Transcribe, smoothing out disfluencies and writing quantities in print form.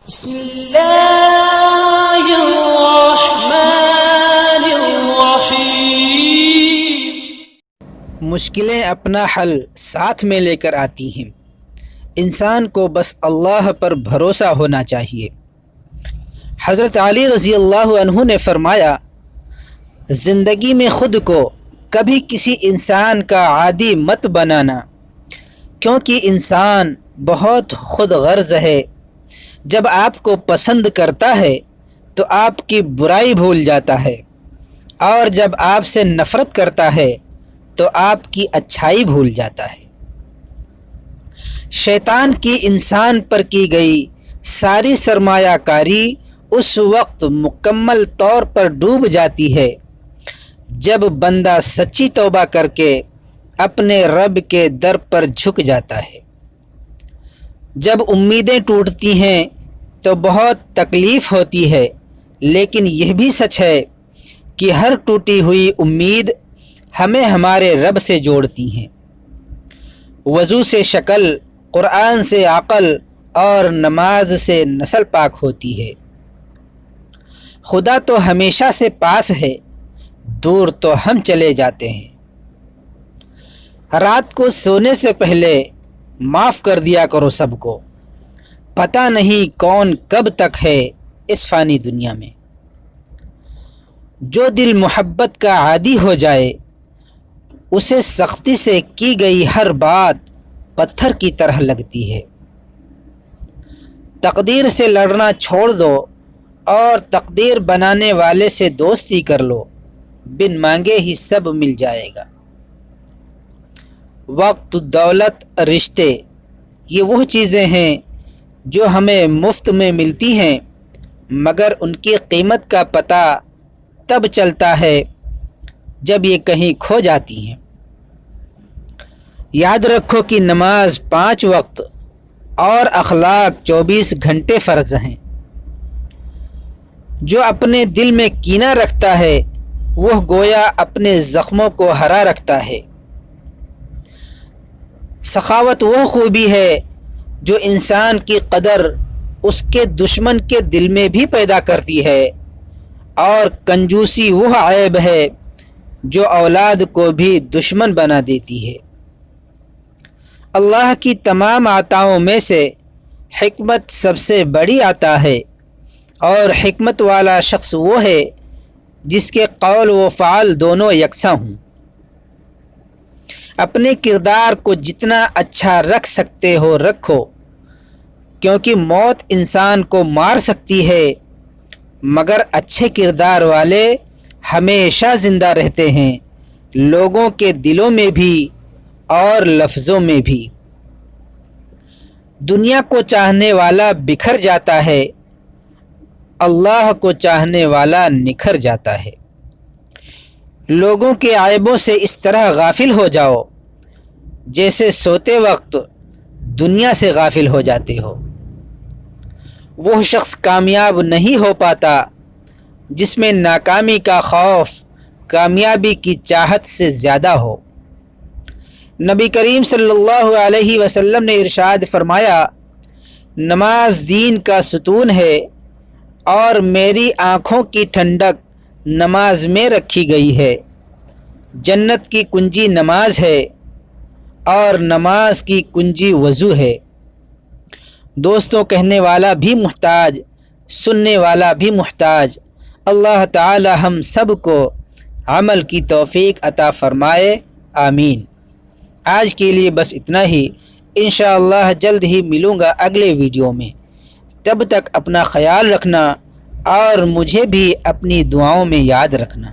بسم اللہ الرحمن الرحیم۔ مشکلیں اپنا حل ساتھ میں لے کر آتی ہیں، انسان کو بس اللہ پر بھروسہ ہونا چاہیے۔ حضرت علی رضی اللہ عنہ نے فرمایا، زندگی میں خود کو کبھی کسی انسان کا عادی مت بنانا، کیونکہ انسان بہت خود غرض ہے۔ جب آپ کو پسند کرتا ہے تو آپ کی برائی بھول جاتا ہے، اور جب آپ سے نفرت کرتا ہے تو آپ کی اچھائی بھول جاتا ہے۔ شیطان کی انسان پر کی گئی ساری سرمایہ کاری اس وقت مکمل طور پر ڈوب جاتی ہے جب بندہ سچی توبہ کر کے اپنے رب کے در پر جھک جاتا ہے۔ جب امیدیں ٹوٹتی ہیں تو بہت تکلیف ہوتی ہے، لیکن یہ بھی سچ ہے کہ ہر ٹوٹی ہوئی امید ہمیں ہمارے رب سے جوڑتی ہیں۔ وضو سے شکل، قرآن سے عقل اور نماز سے نسل پاک ہوتی ہے۔ خدا تو ہمیشہ سے پاس ہے، دور تو ہم چلے جاتے ہیں۔ رات کو سونے سے پہلے معاف کر دیا کرو سب کو، پتہ نہیں کون کب تک ہے اس فانی دنیا میں۔ جو دل محبت کا عادی ہو جائے، اسے سختی سے کی گئی ہر بات پتھر کی طرح لگتی ہے۔ تقدیر سے لڑنا چھوڑ دو اور تقدیر بنانے والے سے دوستی کر لو، بن مانگے ہی سب مل جائے گا۔ وقت، دولت، رشتے، یہ وہ چیزیں ہیں جو ہمیں مفت میں ملتی ہیں، مگر ان کی قیمت کا پتہ تب چلتا ہے جب یہ کہیں کھو جاتی ہیں۔ یاد رکھو کہ نماز 5 وقت اور اخلاق 24 گھنٹے فرض ہیں۔ جو اپنے دل میں کینہ رکھتا ہے وہ گویا اپنے زخموں کو ہرا رکھتا ہے۔ سخاوت وہ خوبی ہے جو انسان کی قدر اس کے دشمن کے دل میں بھی پیدا کرتی ہے، اور کنجوسی وہ عیب ہے جو اولاد کو بھی دشمن بنا دیتی ہے۔ اللہ کی تمام عطاؤں میں سے حکمت سب سے بڑی عطا ہے، اور حکمت والا شخص وہ ہے جس کے قول و فعل دونوں یکساں ہوں۔ اپنے کردار کو جتنا اچھا رکھ سکتے ہو رکھو، کیونکہ موت انسان کو مار سکتی ہے، مگر اچھے کردار والے ہمیشہ زندہ رہتے ہیں، لوگوں کے دلوں میں بھی اور لفظوں میں بھی۔ دنیا کو چاہنے والا بکھر جاتا ہے، اللہ کو چاہنے والا نکھر جاتا ہے۔ لوگوں کے عیبوں سے اس طرح غافل ہو جاؤ جیسے سوتے وقت دنیا سے غافل ہو جاتے ہو۔ وہ شخص کامیاب نہیں ہو پاتا جس میں ناکامی کا خوف کامیابی کی چاہت سے زیادہ ہو۔ نبی کریم صلی اللہ علیہ وسلم نے ارشاد فرمایا، نماز دین کا ستون ہے، اور میری آنکھوں کی ٹھنڈک نماز میں رکھی گئی ہے۔ جنت کی کنجی نماز ہے، اور نماز کی کنجی وضو ہے۔ دوستوں، کہنے والا بھی محتاج، سننے والا بھی محتاج۔ اللہ تعالی ہم سب کو عمل کی توفیق عطا فرمائے، آمین۔ آج کے لیے بس اتنا ہی، انشاءاللہ جلد ہی ملوں گا اگلے ویڈیو میں۔ تب تک اپنا خیال رکھنا اور مجھے بھی اپنی دعاؤں میں یاد رکھنا۔